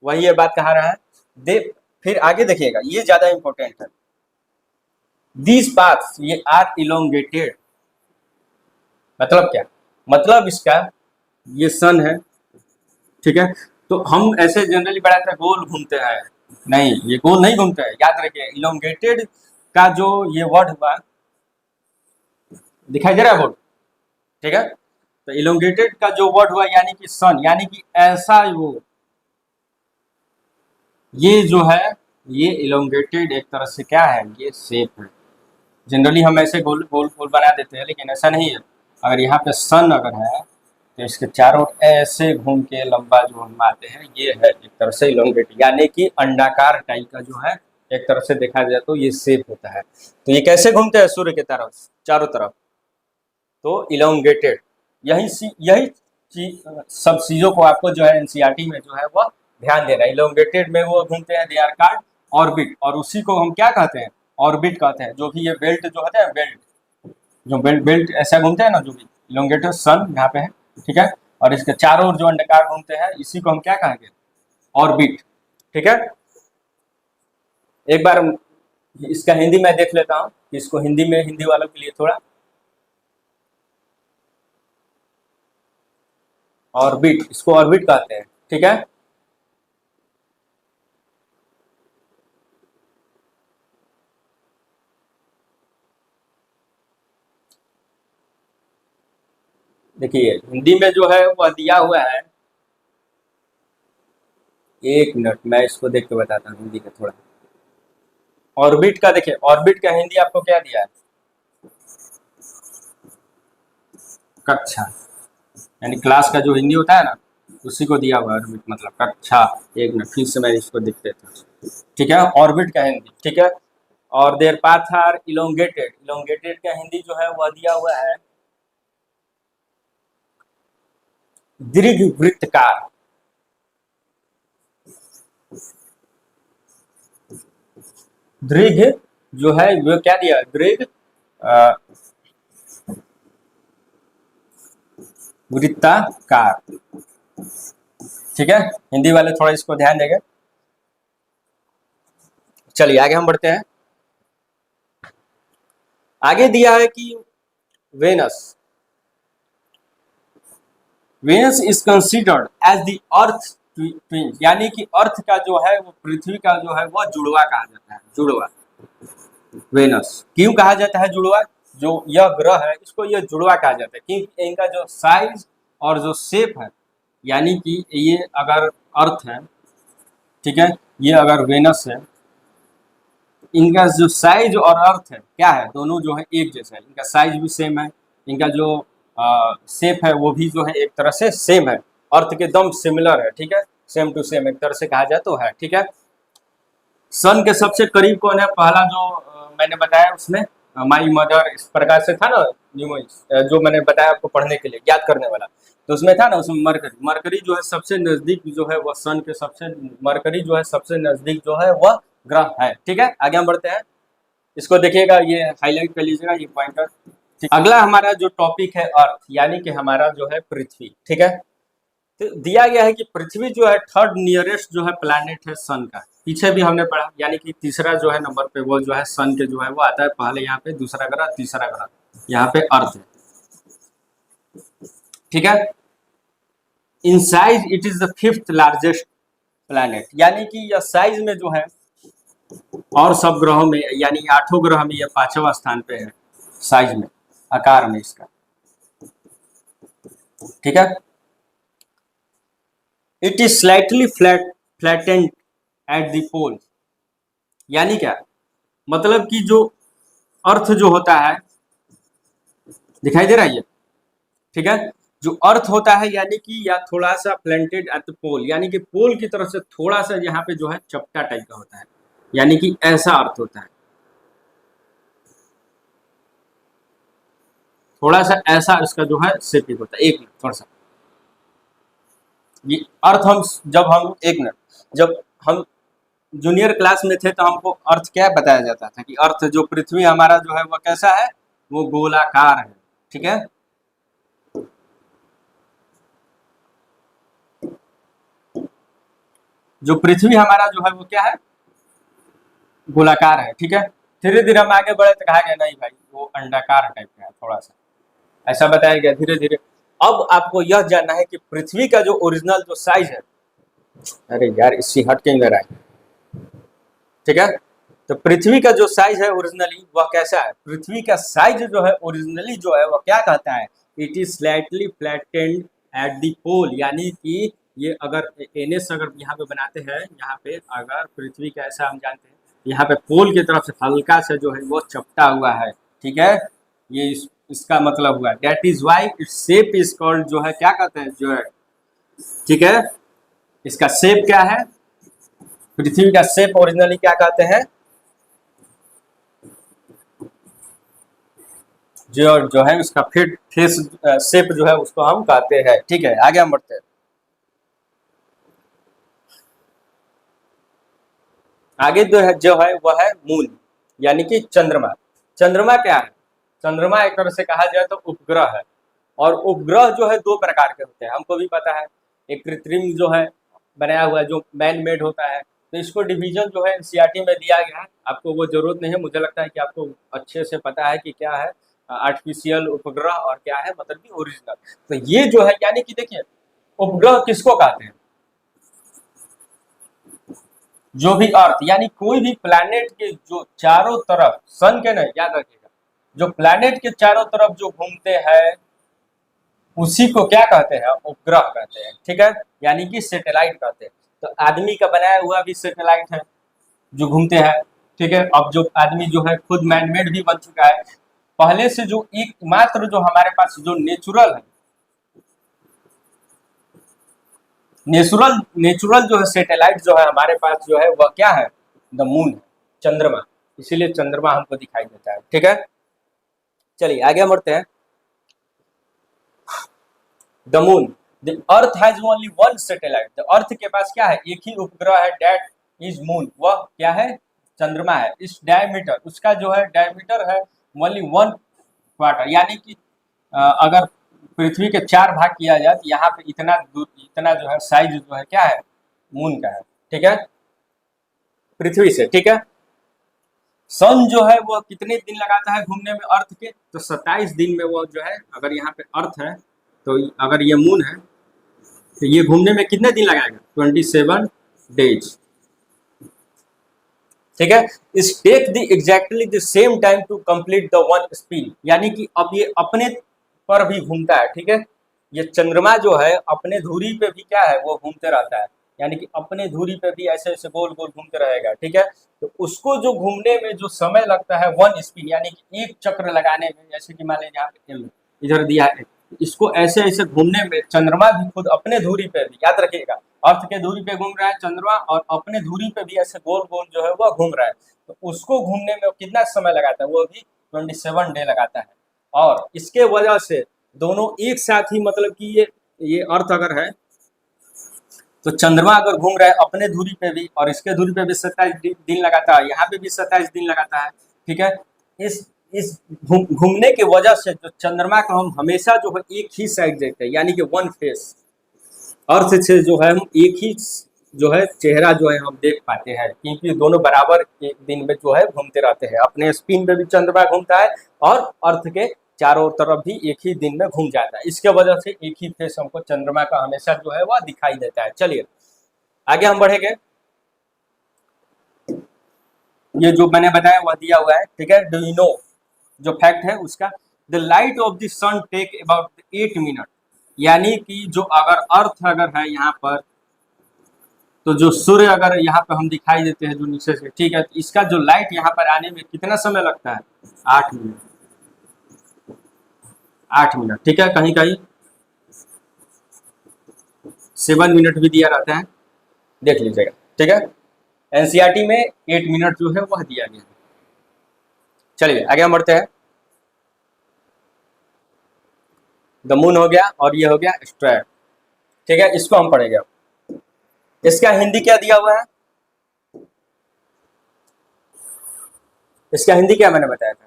वही ये बात कहा रहा है, दे फिर आगे देखिएगा ये ज्यादा इंपॉर्टेंट है, दीज पाथ्स ये आर इलोंगेटेड, मतलब क्या, मतलब इसका ये सन है। ठीक है, तो हम ऐसे जनरली बढ़ाते गोल घूमते हैं, नहीं ये गोल नहीं घूमते हैं, याद रखिए इलोंगेटेड का जो ये वर्ड हुआ, दिखाई दे रहा है बोर्ड। ठीक है, तो इलोंगेटेड का जो वर्ड हुआ यानी कि सन, यानी कि ऐसा वो, ये जो है ये इलोंगेटेड एक तरह से क्या है, ये शेप है, जनरली हम ऐसे गोल गोल गोल बना देते हैं लेकिन ऐसा नहीं है, अगर यहाँ पे सन अगर है तो इसके चारों ऐसे घूम के लंबा जो हम आते हैं, ये है एक तरह से इलोंगेटेड, यानी कि अंडाकार टाइप का जो है एक तरह से देखा जाए तो ये शेप होता है। तो ये कैसे घूमते हैं सूर्य की तरफ चारों तरफ, तो इलोंगेटेड, यही सब चीजों को आपको जो है एनसीईआरटी में जो है वह ध्यान देना है। इलोंगेटेड में वो घूमते हैं, दे आर कॉल्ड ऑर्बिट, और उसी को हम क्या कहते हैं, ऑर्बिट कहते हैं। जो भी ये बेल्ट जो होता है, बेल्ट जो बेल्ट बेल्ट ऐसा घूमते हैं ना, जो भी इलोंगेटेड सन यहाँ पे है। ठीक है, और इसके चारों ओर जो अंडाकार घूमते हैं इसी को हम क्या कहेंगे, ऑर्बिट। ठीक है, एक बार इसका हिंदी में देख लेता हूँ, इसको हिंदी में हिंदी वालों के लिए थोड़ा, ऑर्बिट, इसको ऑर्बिट कहते हैं। ठीक है, देखिए हिंदी में जो है वह दिया हुआ है, एक मिनट मैं इसको देख के बताता हूँ हिंदी का थोड़ा। ऑर्बिट का देखिए, ऑर्बिट का हिंदी आपको क्या दिया है, कक्षा, यानी क्लास का जो हिंदी होता है ना, उसी को दिया हुआ है ऑर्बिट मतलब कक्षा। एक मिनट फिर से मैं इसको देख देता हूँ, ठीक है, ऑर्बिट का हिंदी, ठीक है। और their path are elongated, elongated का हिंदी जो है वह दिया हुआ है दीर्घवृत्तकार, दीर्घ जो है वो क्या दिया, दीर्घ वृत्ताकार, ठीक है। हिंदी वाले थोड़ा इसको ध्यान देंगे। चलिए आगे हम बढ़ते हैं। आगे दिया है कि Venus, Venus is considered as the earth twin, यानी कि अर्थ का जो है वो पृथ्वी का जो है वह जुड़वा कहा जाता है, जुड़वा। वेनस क्यों कहा जाता है जुड़वा, जो यह ग्रह है इसको यह जुड़वा कहा जाता है क्योंकि इनका जो साइज और जो शेप है, यानी कि ये अगर अर्थ है, ठीक है, ये अगर वेनस है, इनका जो साइज और अर्थ है क्या है, दोनों जो है एक जैसा है, इनका साइज भी सेम है, इनका जो शेप है वो भी जो है एक तरह से सेम है, अर्थ के एकदम सिमिलर है, ठीक है, सेम टू सेम एक तरह से कहा जाए तो है, ठीक है। सन के सबसे करीब कौन है, पहला जो मैंने बताया उसमें माई मदर इस प्रकार से था ना, जो मैंने बताया आपको पढ़ने के लिए याद करने वाला, तो उसमें था ना, उसमें मरकरी, मरकरी जो है सबसे नजदीक जो है वह सन के सबसे, मरकरी जो है सबसे नजदीक जो है वह ग्रह है, ठीक है। आगे हम बढ़ते हैं, इसको देखिएगा, ये हाईलाइट कर लीजिएगा ये पॉइंटर। अगला हमारा जो टॉपिक है अर्थ, यानी कि हमारा जो है पृथ्वी, ठीक है। तो दिया गया है कि पृथ्वी जो है थर्ड नियरेस्ट जो है प्लैनेट है सन का, पीछे भी हमने पढ़ा, यानी कि तीसरा जो है नंबर पे वो जो है सन के जो है वो आता है पहले, यहाँ पे दूसरा ग्रह, तीसरा ग्रह यहाँ पे अर्थ है, ठीक है। In size it is the fifth largest planet, यानी कि यह साइज में जो है और सब ग्रहों में, यानी आठों ग्रह में यह पांचवा स्थान पे है साइज में, आकार में इसका, ठीक है। It is slightly flattened at the pole, यानी क्या, मतलब कि जो अर्थ जो होता है, दिखाई दे रहा है ये, ठीक है, जो अर्थ होता है यानी कि या थोड़ा सा प्लेंटेड एट द पोल, यानी कि पोल की तरफ से थोड़ा सा यहाँ पे जो है चपटा टाइप का होता है, यानी कि ऐसा अर्थ होता है, थोड़ा सा ऐसा इसका जो है शेपिंग होता है। एक मिनट थोड़ा सा, ये अर्थ हम जब हम एक मिनट, जब हम जूनियर क्लास में थे तो हमको अर्थ क्या बताया जाता था कि अर्थ जो पृथ्वी हमारा जो है वो कैसा है, वो गोलाकार है, ठीक है। जो पृथ्वी हमारा जो है वो क्या है, गोलाकार है, ठीक है। धीरे धीरे हम आगे बढ़े तो कहा गया नहीं भाई वो अंडाकार टाइप का है, थोड़ा सा ऐसा बताया गया धीरे धीरे। अब आपको यह जानना है कि पृथ्वी का जो ओरिजिनल जो साइज है, अरे यार इससे हट के रहा है, ठीक है। तो पृथ्वी का जो साइज है ओरिजिनली वह कैसा है, पृथ्वी का साइज जो है ओरिजिनली जो है वह क्या कहता है, it is slightly flattened at the pole, यानी कि ये अगर एनएस अगर यहाँ पे बनाते हैं, यहाँ पे अगर पृथ्वी का ऐसा हम जानते हैं, यहाँ पे पोल की तरफ से हल्का सा जो है वो चपटा हुआ है, ठीक है, ये इसका मतलब हुआ, that is why its shape is called, जो है क्या कहते हैं जो है, ठीक है, इसका शेप क्या है, पृथ्वी का शेप ओरिजिनली क्या कहते हैं, जो है उसका फिट फेस शेप जो है उसको हम कहते हैं, ठीक है। आगे हम बढ़ते हैं, आगे जो है वह है मून, यानी कि चंद्रमा। चंद्रमा क्या है, चंद्रमा एक तरह से कहा जाए तो उपग्रह है, और उपग्रह जो है दो प्रकार के होते हैं, हमको भी पता है, एक कृत्रिम जो है बनाया हुआ है जो मैन मेड होता है, तो इसको डिवीजन जो है एनसीईआरटी में दिया गया है, आपको वो जरूरत नहीं है, मुझे लगता है कि आपको अच्छे से पता है कि क्या है आर्टिफिशियल उपग्रह और क्या है मतलब कि ओरिजिनल। तो ये जो है यानी कि देखिए उपग्रह किसको कहते हैं, जो भी अर्थ यानी कोई भी प्लैनेट के जो चारों तरफ, सन के नहीं याद रखिएगा, जो प्लैनेट के चारों तरफ जो घूमते हैं उसी को क्या कहते हैं, उपग्रह कहते हैं, ठीक है, यानी कि सैटेलाइट कहते हैं। तो आदमी का बनाया हुआ भी सैटेलाइट है जो घूमते हैं, ठीक है। अब जो आदमी जो है खुद मैनमेड भी बन चुका है। पहले से जो एकमात्र जो हमारे पास जो नेचुरल है, नेचुरल नेचुरल जो है सैटेलाइट जो है हमारे पास जो है वह क्या है, द मून है, चंद्रमा। इसीलिए चंद्रमा हमको दिखाई देता है, ठीक है। चलिए आगे बढ़ते हैं। The moon, the earth has only one satellite. The earth के पास क्या है, एक ही उपग्रह है, दैट इज मून, वह क्या है, चंद्रमा है। इस डायमीटर, उसका जो है डायमीटर है ओनली 1/4, यानी कि अगर पृथ्वी के 4 भाग किया जाए तो यहाँ पे इतना जो है साइज जो है क्या है, मून का है, ठीक है, पृथ्वी से, ठीक है। सन जो है वो कितने दिन लगाता है घूमने में अर्थ के, तो 27 दिन में वो जो है, अगर यहाँ पे अर्थ है तो अगर ये मून है तो ये घूमने में कितने दिन लगाएगा, 27 डेज, ठीक है। Is take the exactly the same time to complete the one spin, यानी कि अब ये अपने पर भी घूमता है, ठीक है। ये चंद्रमा जो है अपने धुरी पे भी क्या है, वो घूमते रहता है, यानी कि अपने धुरी पे भी ऐसे ऐसे गोल गोल घूमते रहेगा, ठीक है। तो उसको जो घूमने में जो समय लगता है वन स्पिन, यानी कि एक चक्र लगाने में, जैसे कि मान लीजिए यहाँ पे इधर दिया है, इसको ऐसे ऐसे घूमने में चंद्रमा भी खुद अपने धुरी पे भी, याद रखिएगा, अर्थ के धुरी पे घूम रहा है चंद्रमा, और अपने धुरी पे भी ऐसे गोल गोल जो है वो घूम रहा है। तो उसको घूमने में कितना समय लगाता है, वो भी 27 डे लगाता है। और इसके वजह से दोनों एक साथ ही, मतलब कि ये अर्थ अगर है तो चंद्रमा अगर घूम रहा है अपने धुरी पे भी, और इसके धुरी पे भी 27 दिन लगाता है, यहाँ पे भी 27 दिन लगाता है, ठीक है। इस घूमने की वजह से जो चंद्रमा को हम हमेशा जो है एक ही साइड देखते हैं, यानी कि वन फेस, अर्थ से जो है हम एक ही जो है चेहरा जो है हम देख पाते हैं, क्योंकि दोनों बराबर एक दिन में जो है घूमते रहते हैं। अपने स्पिन पे भी चंद्रमा घूमता है और अर्थ के चारों तरफ भी एक ही दिन में घूम जाता है। इसके वजह से एक ही फेस हमको चंद्रमा का हमेशा जो है वह दिखाई देता है। चलिए आगे हम बढ़ेंगे। ये जो मैंने बताया वह दिया हुआ है, ठीक है। डू यू नो, जो फैक्ट है उसका, the light of the sun take about 8 minute, यानी कि जो अगर अर्थ अगर है यहाँ पर, तो जो सूर्य अगर यहाँ पर हम दिखाई देते हैं जो नीचे से, ठीक है, तो इसका जो लाइट यहाँ पर आने में कितना समय लगता है, 8 मिनट, 8 मिनट, ठीक है। कहीं कहीं 7 मिनट भी दिया रहता है, देख लीजिएगा, ठीक है। एनसीईआरटी में 8 मिनट जो है वह दिया गया है। चलिए आगे हम बढ़ते हैं। द मून हो गया और ये हो गया स्ट्रैट, ठीक है, इसको हम पढ़ेंगे। इसका हिंदी क्या दिया हुआ है, इसका हिंदी क्या मैंने बताया था,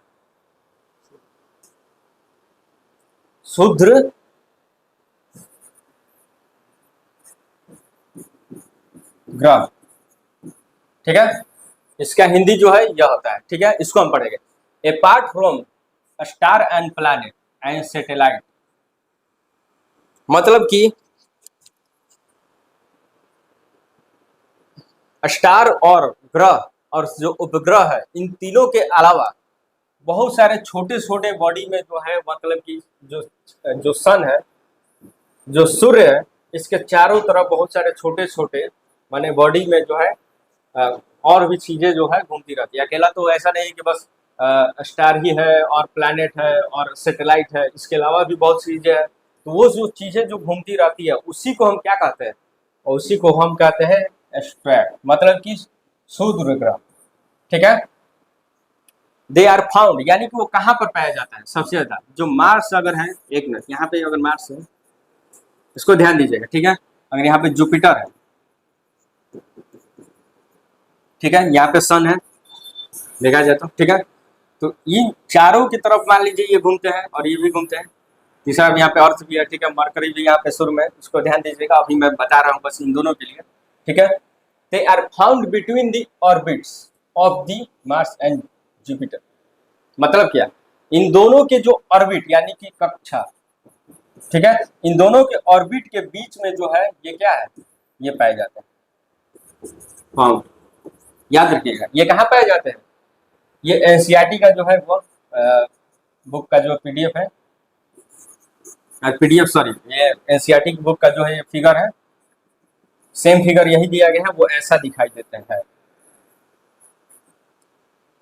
क्षुद्र ग्रह, ठीक है। इसका हिंदी जो है यह होता है, ठीक है, इसको हम पढ़ेंगे। Apart from star and planet and satellite, मतलब कि स्टार और ग्रह और जो उपग्रह है, इन तीनों के अलावा बहुत सारे छोटे छोटे बॉडी में जो है, मतलब कि जो सन है, जो सूर्य है, इसके चारों तरफ बहुत सारे छोटे छोटे माने बॉडी में जो है और भी चीजें जो है घूमती रहती है। अकेला तो ऐसा नहीं कि बस स्टार ही है और प्लैनेट है और सैटेलाइट है, इसके अलावा भी बहुत चीजें हैं। तो वो जो चीजें जो घूमती रहती है उसी को हम क्या कहते हैं, और उसी को हम कहते हैं एस्ट्रैट, मतलब कि क्षुद्र ग्रह, ठीक है। दे आर फाउंड, यानी कि वो कहाँ पर पाया जाता है सबसे ज्यादा, जो मार्स अगर है, एक मिनट, यहाँ पे अगर मार्स है, इसको ध्यान दीजिएगा, ठीक है। अगर यहाँ पे जुपिटर है, ठीक है, यहाँ पे सन है, देखा जाए तो, ठीक है। तो इन चारों की तरफ मान लीजिए ये घूमते हैं और ये भी घूमते हैं। तीसरा यहाँ पे अर्थ भी है, ठीक है, मरकरी भी यहाँ पे शुरू में, इसको ध्यान दीजिएगा, अभी मैं बता रहा हूँ बस इन दोनों के लिए, ठीक है। They are found between the orbits of the Mars and Jupiter, मतलब क्या, इन दोनों के जो ऑर्बिट यानी कि कक्षा, ठीक है, इन दोनों के ऑर्बिट के बीच में जो है ये क्या है, ये पाए जाते हैं, फाउंड, याद रखिएगा। ये कहाँ पाए जाते हैं, ये एनसीईआरटी का जो है वो बुक का जो पीडीएफ है, पीडीएफ सॉरी, ये एनसीईआरटी की बुक का जो है फिगर है, सेम फिगर यही दिया गया है, वो ऐसा दिखाई देते हैं।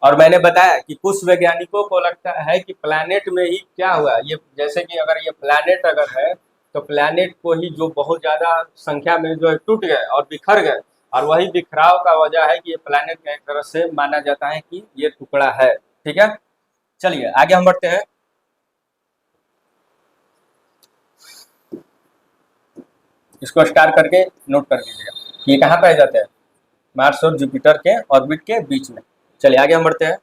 और मैंने बताया कि कुछ वैज्ञानिकों को लगता है कि प्लैनेट में ही क्या हुआ, ये जैसे कि अगर ये प्लैनेट अगर है तो प्लैनेट को ही जो बहुत ज्यादा संख्या में जो है टूट गए और बिखर गए, और वही बिखराव का वजह है कि ये प्लैनेट का एक तरह से माना जाता है कि ये टुकड़ा है। ठीक है, चलिए आगे हम बढ़ते हैं। इसको स्टार करके नोट कर लीजिएगा, ये कहाँ पाए जाते हैं, मार्स और जुपिटर के ऑर्बिट के बीच में। चलिए आगे हम बढ़ते हैं।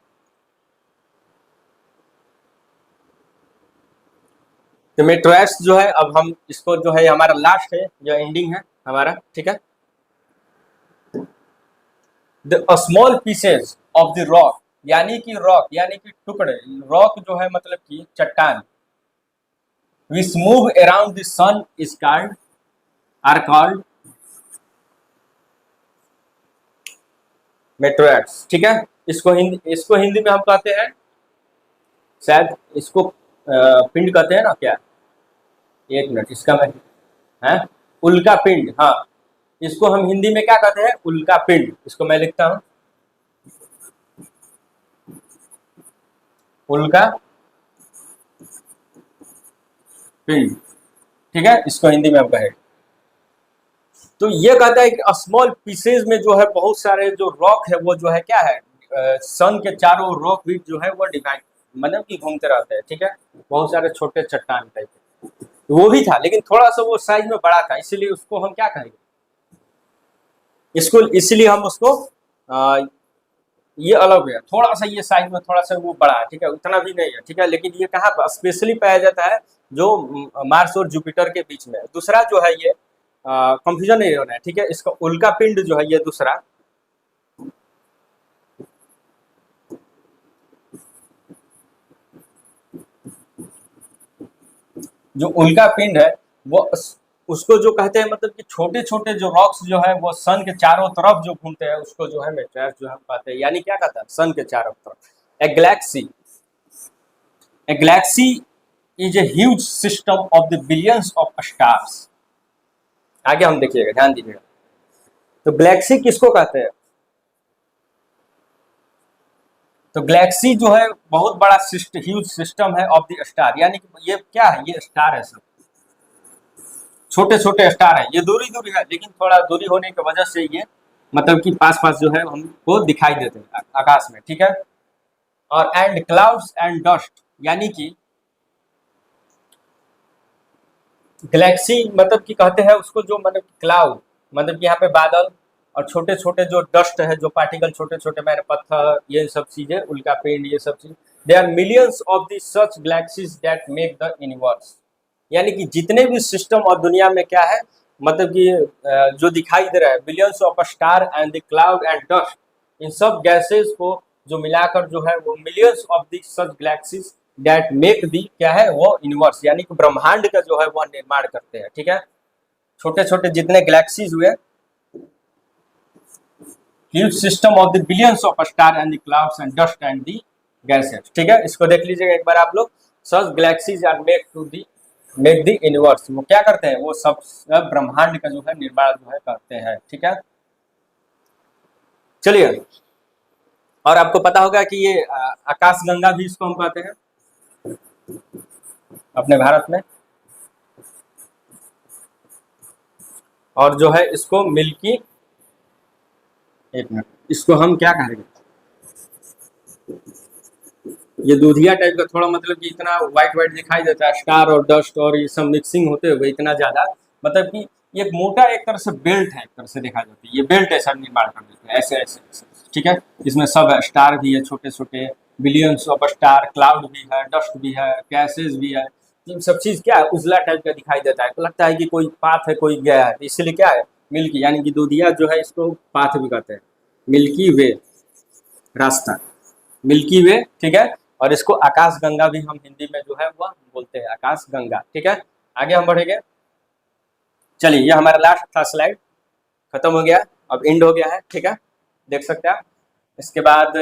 तो मेट्रोएट्स जो है, अब हम इसको जो है हमारा लास्ट है, जो एंडिंग है हमारा, ठीक है। The small pieces of the rock, यानी कि रॉक यानी कि टुकड़े, रॉक जो है मतलब कि चट्टान, which move around the sun is called are called meteoroids. ठीक है, इसको हिंदी में हम कहते हैं, शायद इसको पिंड कहते हैं ना क्या, एक मिनट इसका मैं है, उल्का पिंड, हाँ इसको हम हिंदी में क्या कहते हैं, उल्का पिंड। इसको मैं लिखता हूं, उल्का पिंड। ठीक है, इसको हिंदी में हम कहें तो ये कहता है कि स्मॉल पीसेज में जो है बहुत सारे जो रॉक है वो जो है क्या है, सन के चारों रॉक भी जो है वो डिवाइड मतलब कि घूमते रहते हैं। ठीक है, बहुत सारे छोटे चट्टान टाइप वो भी था, लेकिन थोड़ा सा वो साइज में बड़ा था, इसीलिए उसको हम क्या कहेंगे, इसको इसलिए हम उसको ये अलग है, थोड़ा सा ये साइज में थोड़ा सा वो बड़ा है। ठीक है, उतना भी नहीं है। ठीक है, लेकिन ये कहाँ पर स्पेशली पाया जाता है, जो मार्स और जुपिटर के बीच में। दूसरा जो है ये कंफ्यूजन नहीं होना है। ठीक है, इसका उल्का पिंड जो है ये दूसरा, जो उल्का पिंड है वो उसको जो कहते हैं मतलब कि छोटे छोटे जो रॉक्स जो है वो सन के चारों तरफ जो घूमते हैं उसको जो है मेट्रोएट्स जो हम कहते हैं। यानी क्या कहता है, सन के चारों तरफ। ए Galaxy is a huge system of the billions of stars. आगे हम देखिएगा, ध्यान दीजिएगा। तो गैलेक्सी किसको कहते हैं, तो गैलेक्सी जो है बहुत बड़ा ह्यूज सिस्टम है ऑफ द स्टार, यानी कि ये क्या है, ये स्टार है, सब छोटे छोटे स्टार है। ये दूरी दूरी है, लेकिन थोड़ा दूरी होने की वजह से ये मतलब कि पास पास जो है हमको दिखाई देते हैं आकाश में। ठीक है, और एंड क्लाउड्स एंड डस्ट, यानी कि गैलेक्सी मतलब कि कहते हैं उसको जो मतलब क्लाउड मतलब कि यहाँ पे बादल, और छोटे छोटे जो डस्ट है, जो पार्टिकल छोटे छोटे मैंने पत्थर, ये सब चीजें, उल्का पिंड, ये सब चीज, they are millions of the such galaxies that make the universe. यानी कि जितने भी सिस्टम और दुनिया में क्या है मतलब कि जो दिखाई दे रहा है, billions of star and the cloud and dust, इन सब गैसेस को जो मिलाकर जो है वो millions of the such galaxies that make the क्या है वो यूनिवर्स, यानी कि ब्रह्मांड का जो है वह निर्माण करते हैं। ठीक है, छोटे छोटे जितने गैलेक्सीज हुए, huge system of the billions of stars and the clouds and dust and the gases। ठीक है, इसको देख लीजिएगा एक बार आप लोग। such galaxies are made to the make the universe, वो क्या करते हैं, वो सब ब्रह्मांड का जो है निर्माण जो है करते हैं। ठीक है, चलिए, और आपको पता होगा कि ये आकाश गंगा भी इसको हम कहते हैं अपने भारत में, और जो है इसको मिल्की, एक मिनट, इसको हम क्या कहेंगे, ये दूधिया टाइप का थोड़ा मतलब कि इतना व्हाइट व्हाइट दिखाई देता है, स्टार और डस्ट और ये सब मिक्सिंग होते हुए इतना ज्यादा मतलब कि ये मोटा एक तरह से बेल्ट है, एक तरह से देखा जाता है, ये बेल्ट ऐसा निर्माण कर देते हैं, ऐसे ऐसे ऐसे। ठीक है, इसमें सब स्टार भी है, छोटे छोटे बिलियंस ऑफ स्टार, क्लाउड भी है, डस्ट भी है, गैसेज भी है, इन सब चीज क्या है उजला टाइप का दिखाई देता है, तो लगता है कि कोई पाथ है, कोई गया है, इसलिए क्या है मिल्की, यानी कि दूधिया जो है इसको पाथ भी कहते हैं, मिल्की वे, रास्ता, मिल्की वे। ठीक है, और इसको आकाश गंगा भी हम हिंदी में जो है वह बोलते हैं, आकाश गंगा। ठीक है, आगे हम बढ़ेंगे। चलिए, ये हमारा लास्ट था स्लाइड, खत्म हो गया, अब एंड हो गया है। ठीक है, देख सकते हैं आप। इसके बाद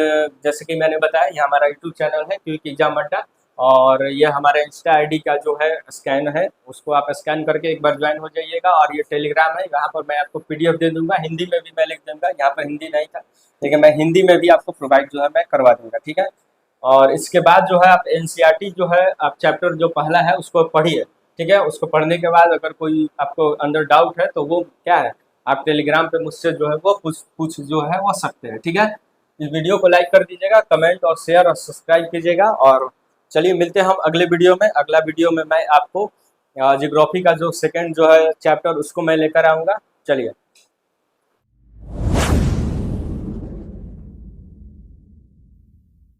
जैसे कि मैंने बताया, ये हमारा यूट्यूब चैनल है क्विक एग्जाम अड्डा, और ये हमारे इंस्टा आईडी का जो है स्कैन है, उसको आप स्कैन करके एक बार ज्वाइन हो जाइएगा। और ये टेलीग्राम है, यहाँ पर मैं आपको पीडीएफ दे दूंगा, हिंदी में भी मैं लिख दूंगा, यहाँ पर हिंदी नहीं था लेकिन मैं हिंदी में भी आपको प्रोवाइड जो है मैं करवा दूंगा, ठीक है। और इसके बाद जो है आप एनसीईआरटी जो है आप चैप्टर जो पहला है उसको पढ़िए, ठीक है। उसको पढ़ने के बाद अगर कोई आपको अंदर डाउट है तो वो क्या है, आप टेलीग्राम पे मुझसे जो है वो कुछ जो है वो सकते हैं, ठीक है। इस वीडियो को लाइक कर दीजिएगा, कमेंट और शेयर और सब्सक्राइब कीजिएगा। और चलिए मिलते हैं हम अगले वीडियो में। अगला वीडियो में मैं आपको जियोग्राफी का जो सेकंड जो है चैप्टर उसको मैं लेकर आऊँगा। चलिए।